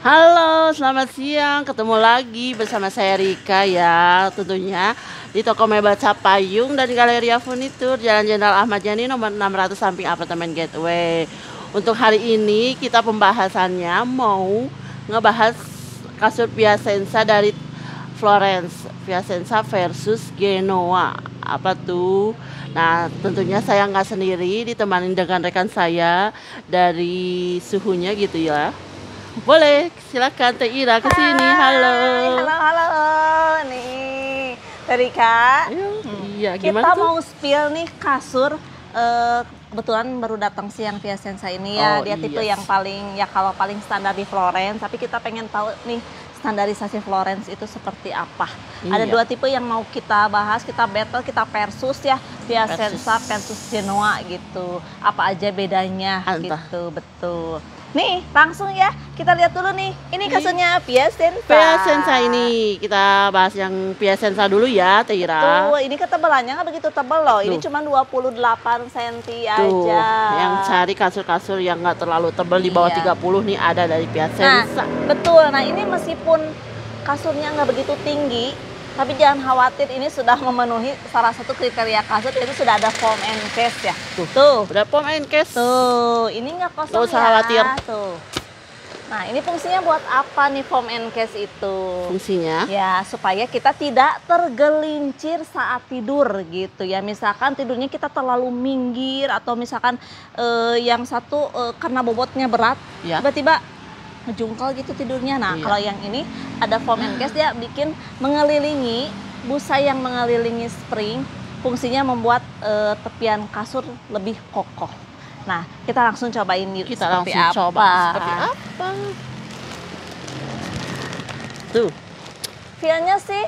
Halo, selamat siang. Ketemu lagi bersama saya Rika ya, tentunya di toko mebel Capayung dan Galeria Furnitur Jalan Jenderal Ahmad Yani nomor 600 samping apartemen Gateway. Untuk hari ini kita pembahasannya mau ngebahas kasur Piacenza dari Florence. Piacenza versus Genoa. Apa tuh? Nah, tentunya saya nggak sendiri, ditemani dengan rekan saya dari suhunya gitu ya. Boleh, silakan Teh Ira ke sini. Halo. Halo. Nih, Rika. Iya, Kita gimana tuh? mau spill nih kasur. Kebetulan baru datang siang Piacenza ini ya. Oh, Dia tipe iya. yang paling ya kalau paling standar di Florence. Tapi kita pengen tahu nih standarisasi Florence itu seperti apa. Ada Iya. dua tipe yang mau kita bahas, kita battle, kita versus ya. Piacenza versus Genoa gitu. Apa aja bedanya gitu, betul. Nih, langsung ya, kita lihat dulu nih. Ini kasurnya Piacenza. Piacenza ini, kita bahas yang Piacenza dulu ya, Teh Ira. Tuh, ini ketebalannya nggak begitu tebal loh. Ini Tuh. cuma 28 cm Tuh, aja. yang cari kasur-kasur yang nggak terlalu tebal di bawah Iya. 30 nih ada dari Piacenza. Betul. Nah, ini meskipun kasurnya nggak begitu tinggi, tapi jangan khawatir, ini sudah memenuhi salah satu kriteria kasur, yaitu sudah ada foam and case ya. Tuh. Udah foam and case. Tuh, ini nggak kosong Nggak usah ya. khawatir. Tuh. Nah, ini fungsinya buat apa nih foam and case itu? Fungsinya? Ya, supaya kita tidak tergelincir saat tidur gitu ya. Misalkan tidurnya kita terlalu minggir atau misalkan yang satu karena bobotnya berat, Ya. tiba-tiba ngejungkal gitu tidurnya. Nah, Iya. kalau yang ini ada foam and case, dia bikin mengelilingi, busa yang mengelilingi spring, fungsinya membuat tepian kasur lebih kokoh. Nah, kita langsung cobain yuk. Kita seperti langsung coba apa. seperti apa. Tuh, Feel-nya sih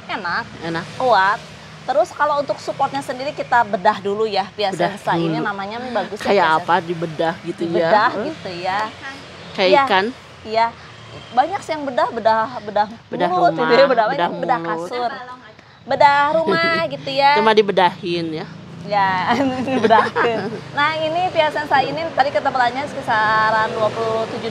enak, enak. kuat. Terus kalau untuk supportnya sendiri kita bedah dulu ya. Piacenza Bedah ini dulu. namanya bagus ya, Kayak Piacenza. apa dibedah gitu ya? Bedah gitu ya. Kayak Iya. ikan. Iya. Banyak sih yang bedah Bedah mulut, rumah, gitu ya, bedah bedah mulut. kasur. Bedah rumah gitu ya. Cuma dibedahin ya. Ya, dibedahin. Nah, ini Piacenza ini tadi ketebalannya sekisaran 27-28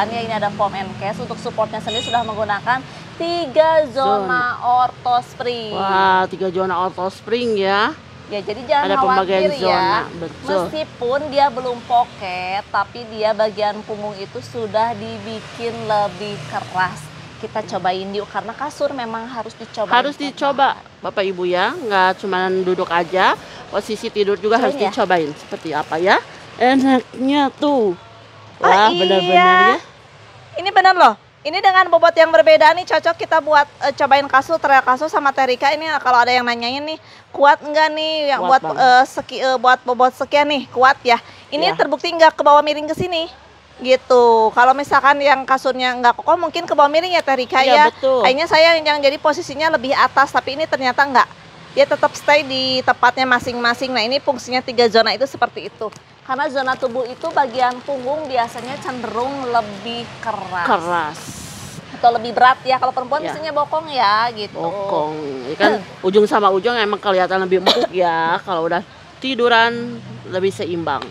ya. Ini ada foam and case. Untuk supportnya sendiri sudah menggunakan 3 zona ortho spring. Wah, 3 zona ortho spring ya. Ya, jadi jangan Ada pembagian khawatir zona, ya. betul. Meskipun dia belum pocket, tapi dia bagian punggung itu sudah dibikin lebih keras. Kita cobain yuk, karena kasur memang harus dicoba. Harus dicoba Bapak Ibu ya, nggak cuma duduk aja, posisi tidur juga harus Cobain ya. dicobain. Seperti apa ya? Enaknya tuh. Wah, iya. benar-benar ya. Ini benar loh. Ini dengan bobot yang berbeda nih, cocok kita buat cobain kasur, trail kasur sama Terika. Ini kalau ada yang nanyain nih, kuat enggak nih yang Kuat buat buat bobot sekian nih, kuat ya. Ini Ya. terbukti nggak ke bawah miring ke sini. Gitu. Kalau misalkan yang kasurnya nggak kokoh, mungkin ke bawah miring ya Terika Iya, ya. betul. Akhirnya saya yang jadi posisinya lebih atas, tapi ini ternyata enggak. Dia tetap stay di tempatnya masing-masing. Nah, ini fungsinya 3 zona itu seperti itu. Karena zona tubuh itu bagian punggung biasanya cenderung lebih Keras. atau lebih berat ya. Kalau perempuan Ya. biasanya bokong ya gitu. Bokong. Ya kan ujung sama ujung emang kelihatan lebih empuk ya. Kalau udah tiduran lebih seimbang.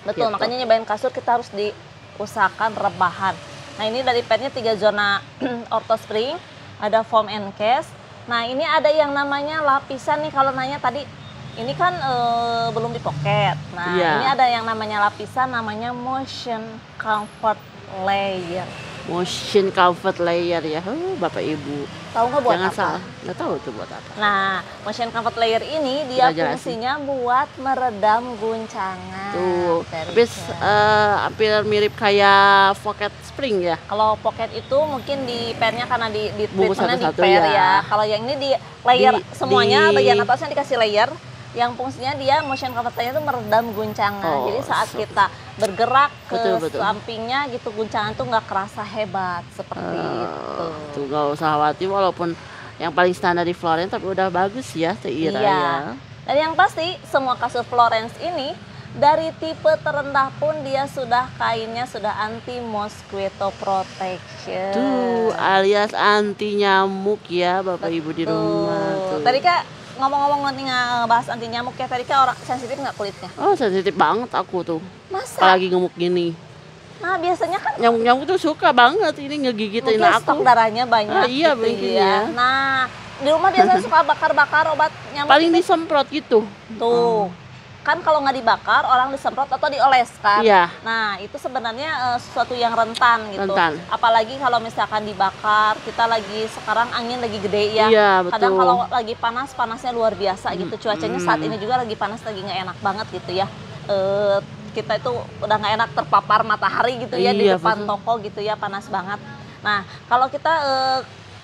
Betul, Gitu. makanya nyobain kasur kita harus diusahakan rebahan. Nah, ini dari padnya 3 zona ortho spring, ada foam and case. Nah, ini ada yang namanya lapisan nih, kalau nanya tadi ini kan belum di pocket. Nah, Iya. ini ada yang namanya lapisan, namanya motion comfort layer. Motion comfort layer ya. Bapak Ibu. Tahu nggak buat Jangan apa? salah. Nggak tahu tuh buat apa. Nah, motion comfort layer ini dia Kita jelasin. fungsinya buat meredam guncangan. Tuh, Terika. habis hampir mirip kayak pocket spring ya. Kalau pocket itu mungkin di pairnya karena di Bungkus treatmentnya di satu-satu pair ya. ya. Kalau yang ini di layer semuanya, di- bagian atasnya dikasih layer. Yang fungsinya dia motion comfort layer itu meredam guncangan. Oh, Jadi saat so- kita bergerak ke Betul. sampingnya gitu, guncangan tuh nggak kerasa hebat seperti itu. Tuh gak usah khawatir walaupun yang paling standar di Florence tapi udah bagus ya Teh Ira Iya. ya. Dan yang pasti semua kasur Florence ini dari tipe terendah pun dia sudah kainnya sudah anti mosquito protection. Tuh alias anti nyamuk ya Bapak Ibu di rumah tuh. Tadi Kak ngomong-ngomong nih ngebahas anti nyamuk ya, tadi Kak orang sensitif nggak kulitnya? Oh sensitif banget aku tuh. Masa? Apalagi gemuk gini. Nah, biasanya kan Nyamuk-nyamuk tuh suka banget ini ngegigitin mungkin stok aku. darahnya banyak Iya, gitu mungkin ya. ya. Nah, di rumah biasanya suka bakar-bakar obat nyamuk Paling itu. disemprot gitu. Tuh. Kan kalau nggak dibakar, orang disemprot atau dioles kan. Iya. Nah, itu sebenarnya sesuatu yang rentan gitu. Rentan. Apalagi kalau misalkan dibakar, kita lagi sekarang angin lagi gede ya. Iya, Kadang betul. kalau lagi panas, panasnya luar biasa gitu. Cuacanya saat ini juga lagi panas, lagi nggak enak banget gitu ya. Kita itu udah nggak enak terpapar matahari gitu ya di Iya, depan betul. toko gitu ya, panas banget. Nah, kalau kita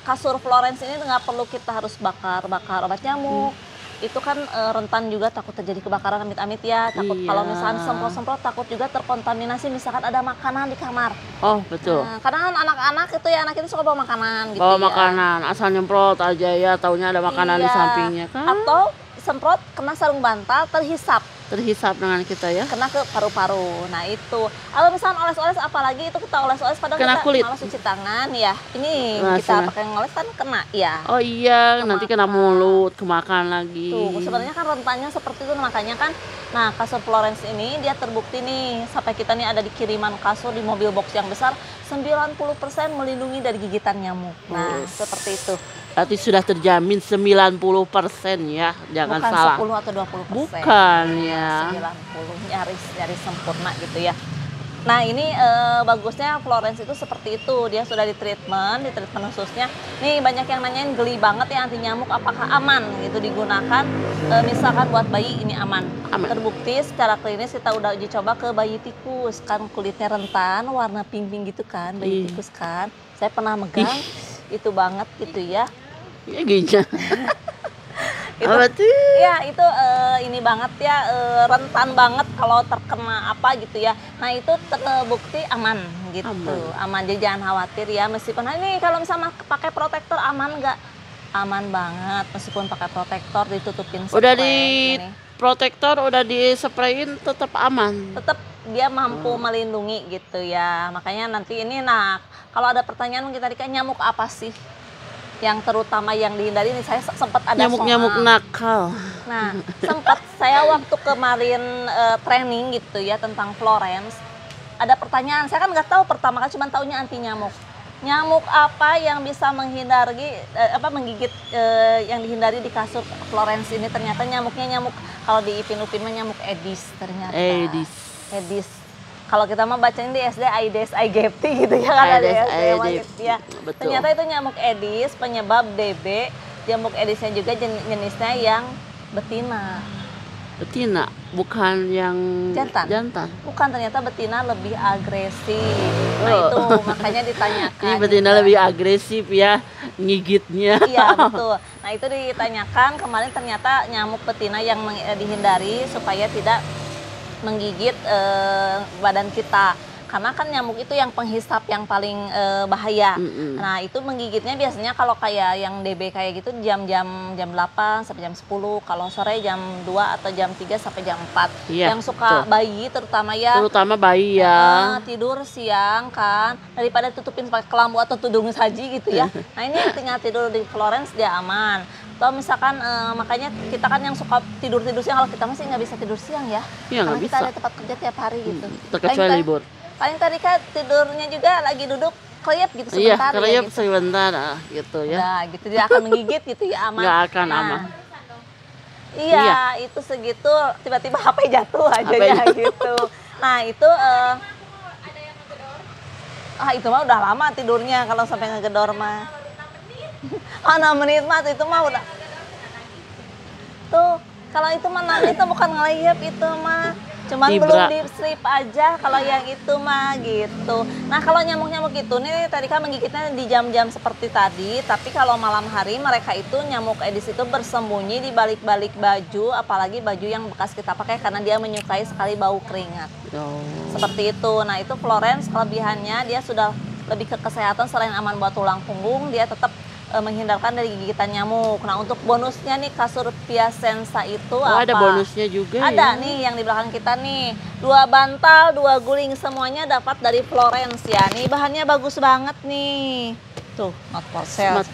kasur Florence ini nggak perlu kita harus bakar obat nyamuk. Itu kan rentan juga takut terjadi kebakaran amit-amit ya. Takut Iya. kalau misalnya semprot-semprot takut juga terkontaminasi misalkan ada makanan di kamar. Oh, betul. Nah, karena kan anak-anak itu ya, anak itu suka bawa makanan gitu Bawa ya. makanan, asal nyemprot aja ya, taunya ada makanan di Iya. sampingnya kan. Atau semprot kena sarung bantal terhisap. Terhisap dengan kita ya. Kena ke paru-paru. Nah itu, kalau misalnya oles-oles apalagi itu kita oles-oles padahal Kena kita kulit. malas cuci tangan ya. Ini Nah, kita sana. pakai ngoles kan kena ya. Oh iya, nanti kena Kemakan. mulut, kemakan lagi. Tuh, sebenarnya kan rentannya seperti itu makanya kan. Nah, kasur Florence ini dia terbukti nih sampai kita nih ada di kiriman kasur di mobil box yang besar 90% melindungi dari gigitan nyamuk. Nah, Yes. seperti itu. Berarti sudah terjamin 90% ya, jangan Bukan salah. 10 atau 20%. Bukan ya. 90 nyaris sempurna gitu ya. Nah ini bagusnya Florence itu seperti itu, dia sudah di treatment khususnya. Nih banyak yang nanyain geli banget ya anti nyamuk apakah aman gitu digunakan, misalkan buat bayi ini aman. Aman. Terbukti secara klinis kita udah uji coba ke bayi tikus, kan kulitnya rentan, warna pink-pink gitu kan bayi Ih. tikus kan. Saya pernah megang, itu banget gitu ya. Ya gini. Itu- Apa tuh? Ya itu ini banget ya rentan banget kalau terkena apa gitu ya. Nah itu terbukti aman gitu, aman. Jadi jangan khawatir ya meskipun ini kalau misalnya pakai protektor aman nggak? Aman banget meskipun pakai protektor ditutupin Udah spray di ini. protektor, udah disprayin tetap aman. Tetap dia mampu melindungi gitu ya. Makanya nanti ini nah kalau ada pertanyaan kita tadi kan nyamuk apa sih? Yang terutama yang dihindari ini saya sempat ada Nyamuk-nyamuk soal. nakal. Nah, sempat saya waktu kemarin training gitu ya tentang Florence, ada pertanyaan. Saya kan nggak tahu pertama kali cuma taunya anti nyamuk. Nyamuk apa yang bisa menggigit yang dihindari di kasur Florence ini? Ternyata nyamuknya nyamuk kalau di Ipin Upin mah nyamuk Aedes ternyata. Aedes. Kalau kita mah bacanya di SD Aedes aegypti gitu ya kan ada Aedes SD mah aegypti. gitu ya. Betul. Ternyata itu nyamuk Aedes penyebab DB. Nyamuk Aedesnya juga jenisnya yang betina. Betina, bukan yang Jantan. Bukan, ternyata betina lebih agresif. Nah Oh. itu makanya ditanyakan. Ini betina juga. lebih agresif ya, ngigitnya. Iya betul. Nah itu ditanyakan kemarin ternyata nyamuk betina yang dihindari supaya tidak menggigit badan kita. Karena kan nyamuk itu yang penghisap yang paling bahaya. Nah itu menggigitnya biasanya kalau kayak yang DB kayak gitu jam 8 sampai jam 10. Kalau sore jam 2 atau jam 3 sampai jam 4. Iya, Yang suka betul. bayi terutama ya. Terutama bayi ya. Tidur siang kan daripada tutupin pakai kelambu atau tudung saji gitu ya. Nah ini tinggal tidur di Florence dia aman. Atau misalkan makanya kita kan yang suka tidur siang, kalau kita masih nggak bisa tidur siang ya. Iya, nggak Karena kita bisa. ada tempat kerja tiap hari gitu. Terkecuali libur. Paling tadi kan tidurnya juga lagi duduk kelihap gitu Iya, sebentar karena ya ya gitu. sebentar gitu ya. Nah gitu dia akan menggigit gitu ya aman. Nggak akan Nah, aman. Iya, Iya. itu segitu tiba-tiba HP jatuh aja HP ya jatuh. gitu. Nah itu itu mah udah lama tidurnya kalau sampai ngegedor mah. 6 menit mah itu mah udah. Tuh, kalau itu mah itu bukan ngelayap itu mah. Cuman Dibra. belum deep sleep aja kalau yang itu mah gitu. Nah, kalau nyamuk-nyamuk itu nih tadi kan menggigitnya di jam-jam seperti tadi, tapi kalau malam hari mereka itu nyamuk Aedes itu bersembunyi di balik-balik baju, apalagi baju yang bekas kita pakai karena dia menyukai sekali bau keringat. Oh. Seperti itu. Nah, itu Florence kelebihannya dia sudah lebih ke kesehatan selain aman buat tulang punggung, dia tetap menghindarkan dari gigitan nyamuk. Nah, untuk bonusnya nih kasur Piacenza itu apa? Ada bonusnya juga Ada ya. nih yang di belakang kita nih. 2 bantal, 2 guling semuanya dapat dari Florence ya. Nih bahannya bagus banget nih. Tuh, not for sale.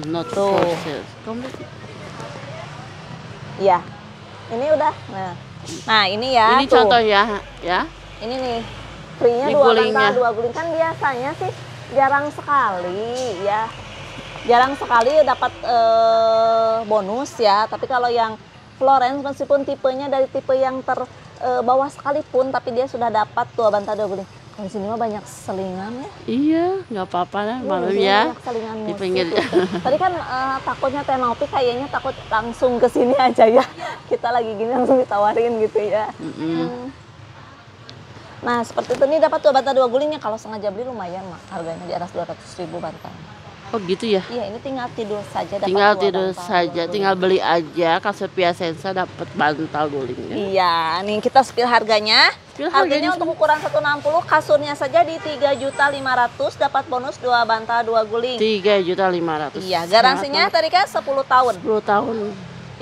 Not Tuh. for sale. Iya. Ini udah. Nah, ini ya. Ini tuh. contoh ya. Ini nih. free-nya Ini 2 gulingnya. bantal 2 guling. Kan biasanya sih jarang sekali ya. Jarang sekali dapat bonus ya. Tapi kalau yang Florence meskipun tipenya dari tipe yang bawah sekalipun, tapi dia sudah dapat 2 bantal 2 guling. Kalau di sini mah banyak selingan ya. Iya, nggak apa-apa lah Iya, malam di sini ya. banyak selingan Di musik pinggir. gitu. Tadi kan takutnya Teh Nopi kayaknya takut langsung ke sini aja ya. Kita lagi gini langsung ditawarin gitu ya. Nah, seperti itu nih dapat 2 bantal 2 gulingnya. Kalau sengaja beli lumayan mah, harganya di atas 200.000 bantal. Oh gitu ya. Iya, ini tinggal tidur saja dapat Tinggal 2 tidur bantal, saja, 2 tinggal guling. beli aja kasur Piacenza dapat bantal gulingnya. Iya, nih kita spill harganya. Spill Harganya harganya untuk ukuran 160, kasurnya saja di 3.500.000, dapat bonus 2 bantal 2 guling. 3.500.000. Iya, garansinya tadi kan 10 tahun. 10 tahun.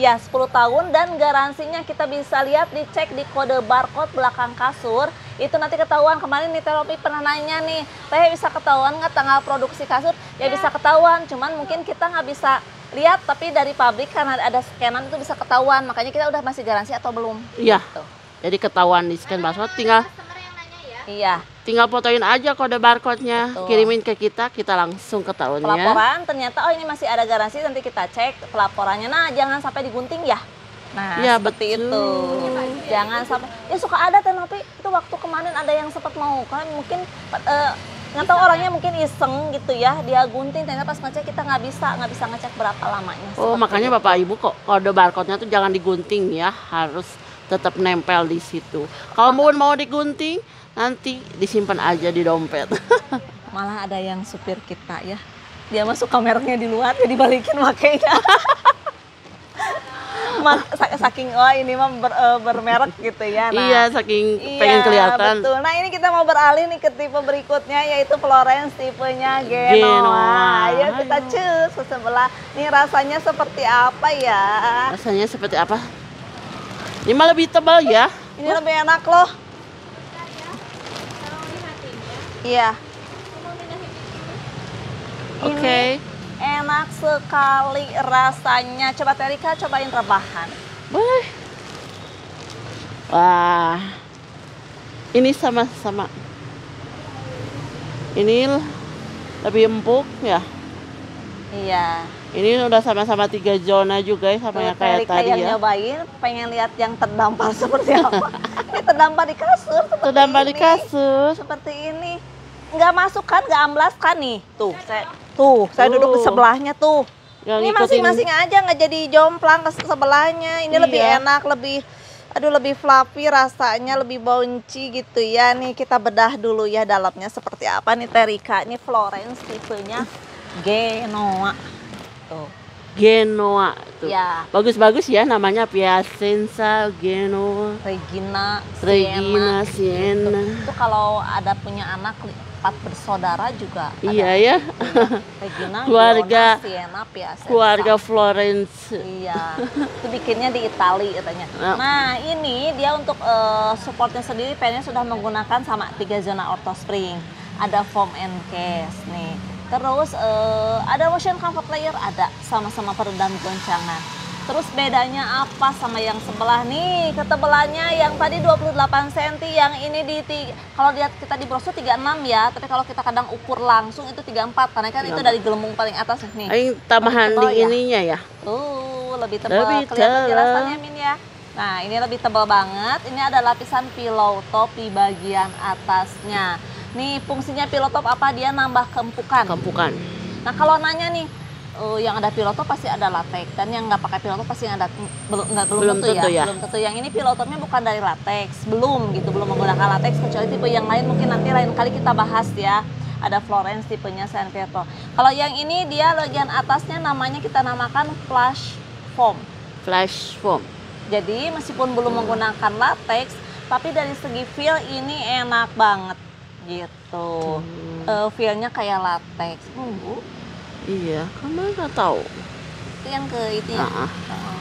Ya, 10 tahun dan garansinya kita bisa lihat dicek di kode barcode belakang kasur. Itu nanti ketahuan. Kemarin nih Teh Ropi pernah nanya nih, Teh bisa ketahuan nggak tanggal produksi kasur? Ya bisa ketahuan, cuman mungkin kita nggak bisa lihat, tapi dari pabrik karena ada scanan itu bisa ketahuan. Makanya kita udah masih garansi atau belum. Iya. Gitu. Jadi ketahuan di scan barcode, Iya. tinggal fotoin aja kode barcode-nya, Betul. kirimin ke kita langsung ketahuan ya. Pelaporan ternyata oh ini masih ada garansi, nanti kita cek pelaporannya. Nah, jangan sampai digunting ya. Nah, Iya, seperti betul. itu. Jangan sampai. Ya suka ada Teh Nopi, itu waktu kemarin ada yang sempat mau kan mungkin nggak tahu orangnya mungkin iseng gitu ya, dia gunting ternyata pas ngecek kita nggak bisa ngecek berapa lamanya. Oh, Seperti makanya itu. Bapak Ibu kok kode barcode-nya tuh jangan digunting ya, harus tetap nempel di situ. Kalau mau digunting, nanti disimpan aja di dompet. Malah ada yang supir kita ya, dia masuk kameranya di luar, dia dibalikin makanya. Saking oh ini mah bermerek gitu ya. Nah, Iya, saking iya, pengen kelihatan. Betul. Nah ini kita mau beralih nih ke tipe berikutnya yaitu Florence tipenya Genoa. Genoa. Ayo kita cus ke sebelah. Nih rasanya seperti apa ya? Rasanya seperti apa? Ini mah lebih tebal ya. Ini lebih enak loh. Iya. Oke. Enak sekali rasanya. Coba Terika cobain rebahan. Boleh. Wah. Ini sama-sama. Ini lebih empuk ya. Iya. Ini udah sama-sama 3 zona juga ya, sama yang kayak Terika tadi yang ya. nyobain pengen lihat yang terdampar seperti apa. Ini terdampar di kasur seperti Terdampar di ini. kasur. Seperti ini. Nggak masuk kan, nggak amblas kan nih. Saya duduk di sebelahnya tuh. Yang Ini ngikutin- masing-masing aja nggak jadi jomplang ke sebelahnya. Ini Iya. lebih enak, lebih fluffy rasanya, lebih bouncy gitu ya. Nih kita bedah dulu ya dalamnya seperti apa nih Terika. Ini Florence tipenya Genoa. Tuh. Genoa tuh. Ya. Bagus-bagus ya namanya, Piacenza, Genoa, Regina, Regina, Siena. Siena. Itu kalau ada punya anak 4 bersaudara juga. Iya ada. ya. Regina, Keluarga- Giona, Siena, Piacenza. Keluarga Florence. Iya, itu bikinnya di Itali katanya. Nah. Nah, ini dia untuk supportnya sendiri pennya sudah menggunakan sama 3 zona ortho spring. Ada foam and case nih. Terus ada motion comfort layer, ada sama-sama peredam goncangan. Terus bedanya apa sama yang sebelah nih? Ketebalannya yang tadi 28 cm, yang ini kalau lihat kita di brosur 36 ya, tapi kalau kita kadang ukur langsung itu 34 karena kan itu dari gelembung paling atas nih. Ini tambahan Tebal di ya? ininya ya. Tuh, lebih tebal. Lebih Kelihatan tebal. jelasannya Min ya. Nah, ini lebih tebal banget. Ini ada lapisan pillow top di bagian atasnya. Nih, fungsinya pillow top apa? Dia nambah keempukan. Kampukan. Nah, kalau nanya nih, yang ada pillow top pasti ada latex, dan yang nggak pakai pillow top pasti ada belum tentu ya. Belum tentu. Yang ini pillow topnya bukan dari latex, belum menggunakan latex, kecuali tipe yang lain mungkin nanti lain kali kita bahas ya. Ada Florence tipenya Sanfetto. Kalau yang ini dia bagian atasnya namanya kita namakan flash foam. Flash foam. Jadi meskipun belum menggunakan latex, tapi dari segi feel ini enak banget gitu. Feelnya kayak latex. Iya, kamu nggak tahu. Itu yang ke itu ya. Ah, ah.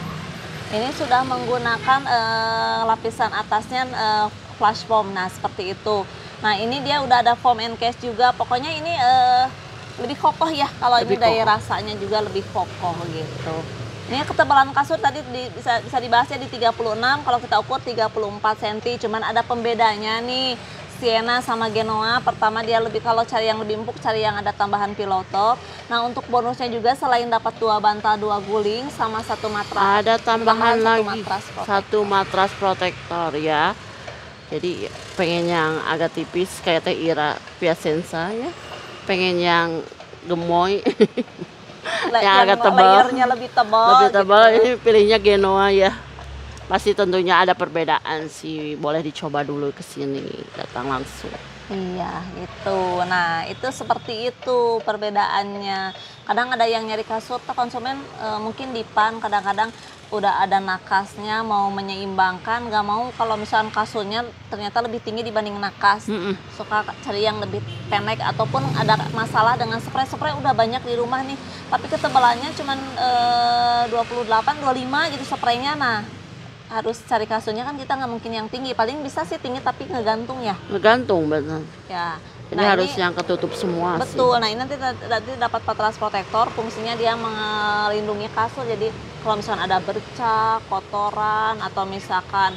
Ini sudah menggunakan lapisan atasnya flash foam. Nah, seperti itu. Nah, ini dia udah ada foam and case juga. Pokoknya ini lebih kokoh ya. Kalau ini Lebih daya kokoh. rasanya juga lebih kokoh gitu. Ini ketebalan kasur tadi bisa dibahasnya di 36, kalau kita ukur 34 cm. Cuman ada pembedanya nih. Sienna sama Genoa, pertama dia lebih, kalau cari yang lebih empuk cari yang ada tambahan pillow top. Nah untuk bonusnya juga selain dapat 2 bantal 2 guling sama 1 matras, ada tambahan lagi satu matras protektor ya. Jadi pengen yang agak tipis kayak Teh Ira Piacenza ya, pengen yang gemoy yang agak tebal, layernya lebih tebal gitu. Ini pilihnya Genoa ya. Pasti tentunya ada perbedaan sih, boleh dicoba dulu ke sini, datang langsung. Iya gitu. Nah itu seperti itu perbedaannya. Kadang ada yang nyari kasur tuh konsumen mungkin dipan, kadang-kadang udah ada nakasnya mau menyeimbangkan, nggak mau kalau misalnya kasurnya ternyata lebih tinggi dibanding nakas. Suka cari yang lebih pendek, ataupun ada masalah dengan spray udah banyak di rumah nih, tapi ketebalannya cuma 28, 25 gitu spraynya. Nah harus cari kasurnya kan kita nggak mungkin yang tinggi, paling bisa sih tinggi tapi ngegantung ya. Ngegantung benar. Ya. Ini harus yang ketutup semua. Betul. Sih. Nah ini nanti dapat matras protektor, fungsinya dia melindungi kasur. Jadi kalau misalkan ada bercak, kotoran, atau misalkan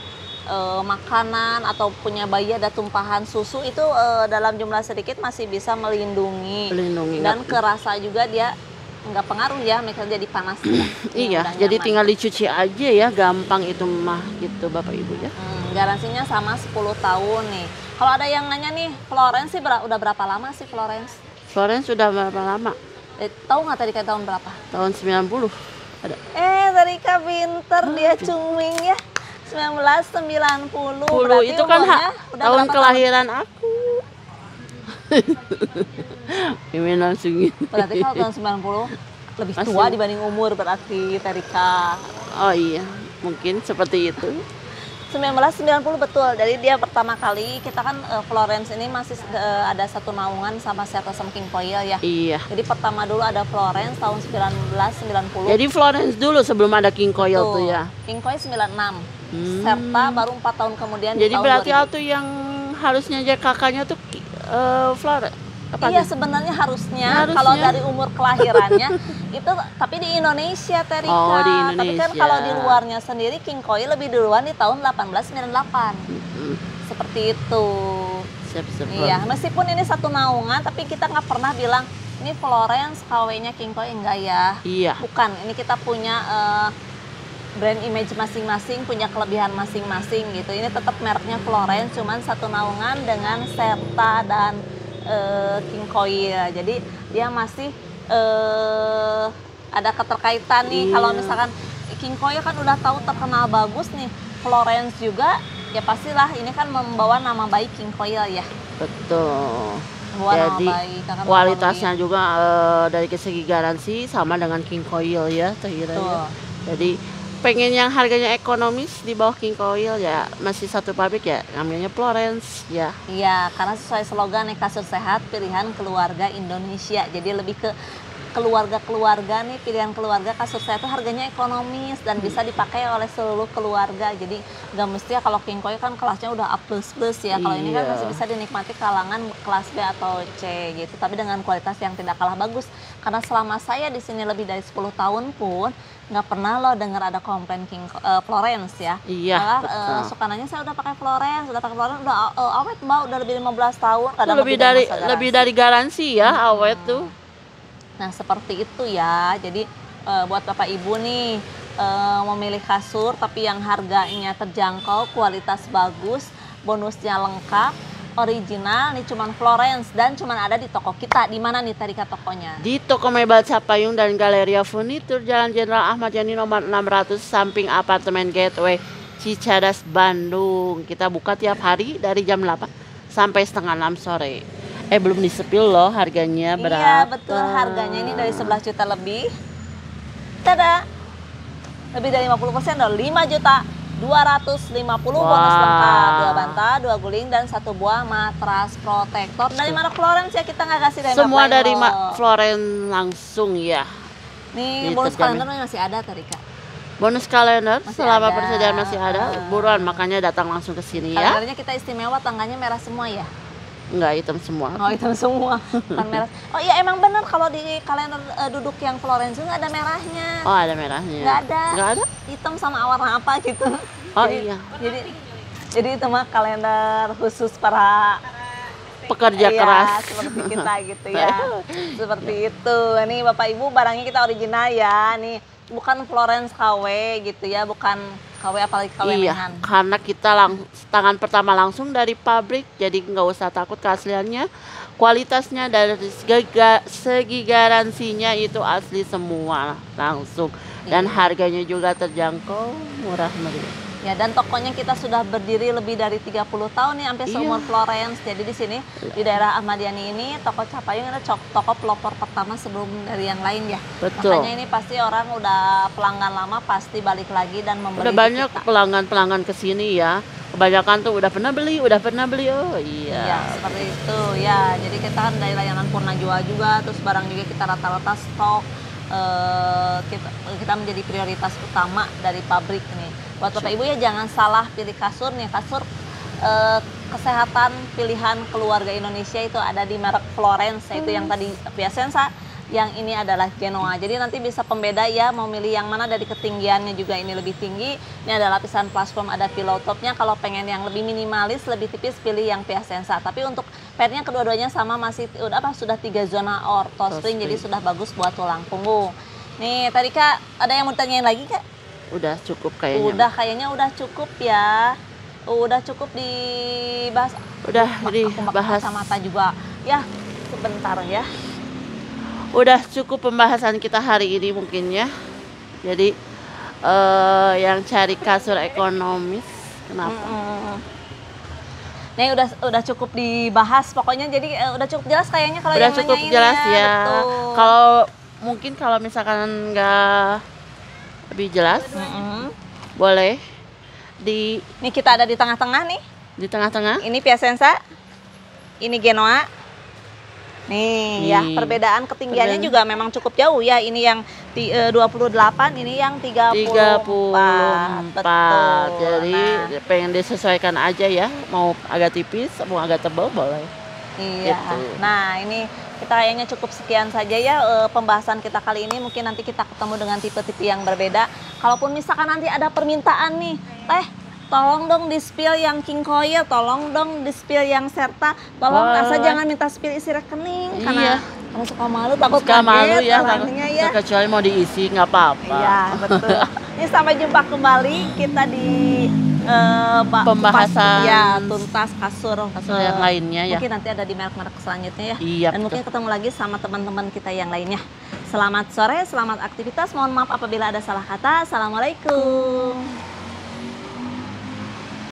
makanan atau punya bayi ada tumpahan susu itu dalam jumlah sedikit masih bisa melindungi. Dan kerasa juga dia nggak pengaruh ya, misalnya jadi panas ya. Iya, jadi tinggal dicuci aja ya, gampang itu mah gitu Bapak Ibu ya. Garansinya sama 10 tahun nih. Kalau ada yang nanya nih, Florence sih udah berapa lama sih Florence? Florence sudah berapa lama? Tahu nggak tadi tahun berapa? Tahun 90 ada. Tarika pinter, dia cuming ya. 1990. Berarti itu kan tahun kelahiran tahun? aku. Mimin langsung. Berarti kalau tahun 90 lebih tua dibanding umur berarti Tarika. Oh iya, mungkin seperti itu. 1990 betul. Jadi dia pertama kali kita kan Florence ini masih ada satu naungan sama Serta King Coil ya. Iya. Jadi pertama dulu ada Florence tahun 1990. Jadi Florence dulu sebelum ada King Coil tuh ya. King Coil 96. Serta baru 4 tahun kemudian. Jadi tahun berarti 2000. Altu yang harusnya jadi kakaknya tuh Florence. Iya sebenarnya harusnya kalau dari umur kelahirannya itu, tapi di Indonesia Terika. Oh, di Indonesia. Tapi kan kalau di luarnya sendiri King Coil lebih duluan di tahun 1898. Seperti itu. Siap. Iya, meskipun ini satu naungan tapi kita nggak pernah bilang ini Florence KW-nya King Coil, enggak ya. Iya. Bukan, ini kita punya brand image masing-masing, punya kelebihan masing-masing gitu. Ini tetap mereknya Florence, cuman satu naungan dengan Serta dan King Coil. Jadi dia masih ada keterkaitan nih. Kalau misalkan King Coil kan udah tahu terkenal bagus nih, Florence juga ya pastilah ini kan membawa nama baik King Coil ya. Betul. Membawa jadi nama baik, kualitasnya juga dari segi garansi sama dengan King Coil ya, ya. Jadi pengen yang harganya ekonomis di bawah King Coil ya, masih satu pabrik ya, namanya Florence ya. Iya, karena sesuai slogan nih, kasur sehat pilihan keluarga Indonesia. Jadi lebih ke keluarga-keluarga nih, pilihan keluarga kasur sehat itu harganya ekonomis dan bisa dipakai oleh seluruh keluarga. Jadi nggak mesti ya kalau King Coil kan kelasnya udah A++ ya. Kalau ini kan masih bisa dinikmati kalangan kelas B atau C gitu, tapi dengan kualitas yang tidak kalah bagus. Karena selama saya di sini lebih dari 10 tahun pun nggak pernah loh dengar ada komplain Florence ya. Iya. Malah suka nanya, saya udah pakai Florence, udah awet Mbak, udah lebih 15 tahun. Kadang lebih dari garansi ya, awet tuh. Nah seperti itu ya. Jadi buat Bapak Ibu nih memilih kasur tapi yang harganya terjangkau, kualitas bagus, bonusnya lengkap, original nih, cuman Florence dan cuman ada di toko kita. Di mana nih Tarika tokonya? Di toko Mebel Capayung dan Galeria Furnitur, Jalan Jenderal Ahmad Yani nomor 600, samping apartemen Gateway Cicadas, Bandung. Kita buka tiap hari dari jam 8 sampai setengah 6 sore. Belum disepil loh harganya berapa. Iya betul, harganya ini dari 11 juta lebih. Tada, lebih dari 50% loh, 5 juta 250 bonus lengkap, 2 bantal, 2 guling, dan 1 buah matras protektor. Dari merek Florence ya, kita nggak kasih dari semua dari Florence langsung ya. Nih bonus kalender masih ada Tarika. Bonus kalender selama persediaan masih ada, buruan makanya datang langsung ke sini ya. Kalendernya kita istimewa, tangganya merah semua ya. Enggak, hitam semua. Oh, hitam semua, bukan merah. Oh iya, emang bener kalau di kalender duduk yang Florence nggak ada merahnya. Oh, ada merahnya. Nggak ada. Nggak ada? Hitam sama warna apa gitu. Oh iya. Jadi itu mah kalender khusus para pekerja Iya, keras. seperti kita gitu ya. Seperti itu. Ini Bapak Ibu barangnya kita original ya. Nih bukan Florence KW gitu ya, bukan KW apalagi KW Iya, Mehan. karena kita tangan pertama langsung dari pabrik, jadi nggak usah takut keasliannya. Kualitasnya dari segi garansinya itu asli semua langsung. Dan Iya. harganya juga terjangkau, murah meriah. Ya, dan tokonya kita sudah berdiri lebih dari 30 tahun nih, hampir Iya. seumur Florence. Jadi di sini di daerah Ahmad Yani ini toko Capayung ada toko pelopor pertama sebelum dari yang lain ya. Betul. Makanya ini pasti orang udah pelanggan lama pasti balik lagi dan membeli Udah di banyak kita. pelanggan-pelanggan kesini ya. Kebanyakan tuh udah pernah beli. Oh Iya, iya. seperti itu ya. Jadi kita kan dari layanan Purna Jual juga, terus barang juga kita rata-rata stok. Kita menjadi prioritas utama dari pabrik nih. Buat Bapak Ibu ya jangan salah pilih kasur nih. Kasur kesehatan pilihan keluarga Indonesia itu ada di merek Florence, yaitu yang tadi Piacenza, yang ini adalah Genoa. Jadi nanti bisa pembeda ya, mau milih yang mana. Dari ketinggiannya juga ini lebih tinggi. Ini ada lapisan platform, ada pillow topnya. Kalau pengen yang lebih minimalis, lebih tipis, pilih yang Piacenza. Tapi untuk padnya kedua-duanya sama, masih sudah 3 zona ortho spring, jadi sudah bagus buat tulang punggung. Nih tadi Kak, ada yang mau ditanyain lagi Kak? Udah cukup kayaknya. Udah, kayaknya udah cukup ya. Udah cukup dibahas. Udah Aku dibahas. kacamata juga. Ya, sebentar ya. Udah cukup pembahasan kita hari ini mungkin ya. Jadi yang cari kasur ekonomis, kenapa? Nih udah cukup dibahas pokoknya, jadi udah cukup jelas kayaknya kalau Udah yang cukup nanyain jelas ya. betul. Kalau mungkin kalau misalkan nggak lebih jelas, boleh di Nih kita ada di tengah-tengah nih. tengah-tengah. Ini Piacenza, ini Genoa. Nih ya, perbedaan ketinggiannya juga memang cukup jauh ya. Ini yang 28, ini yang 34. 34. Betul. Jadi Nah, pengen disesuaikan aja ya. Mau agak tipis, mau agak tebal boleh. iya. Gitu. Nah, ini kita kayaknya cukup sekian saja ya pembahasan kita kali ini. Mungkin nanti kita ketemu dengan tipe-tipe yang berbeda. Kalaupun misalkan nanti ada permintaan nih, Teh, tolong dong di-spill yang King Coil, tolong dong di-spill yang Serta, tolong asal jangan minta spill isi rekening Iya. karena suka malu, takut Suka malu kaget ya, orangnya ya. kecuali mau diisi nggak apa-apa. Iya, betul. Ini sampai jumpa kembali kita di Pembahasan ya, tuntas kasur yang lainnya ya. Mungkin nanti ada di merek-merek selanjutnya ya. Iya, Dan mungkin ketemu lagi sama teman-teman kita yang lainnya. Selamat sore, selamat aktivitas. Mohon maaf apabila ada salah kata. Assalamualaikum.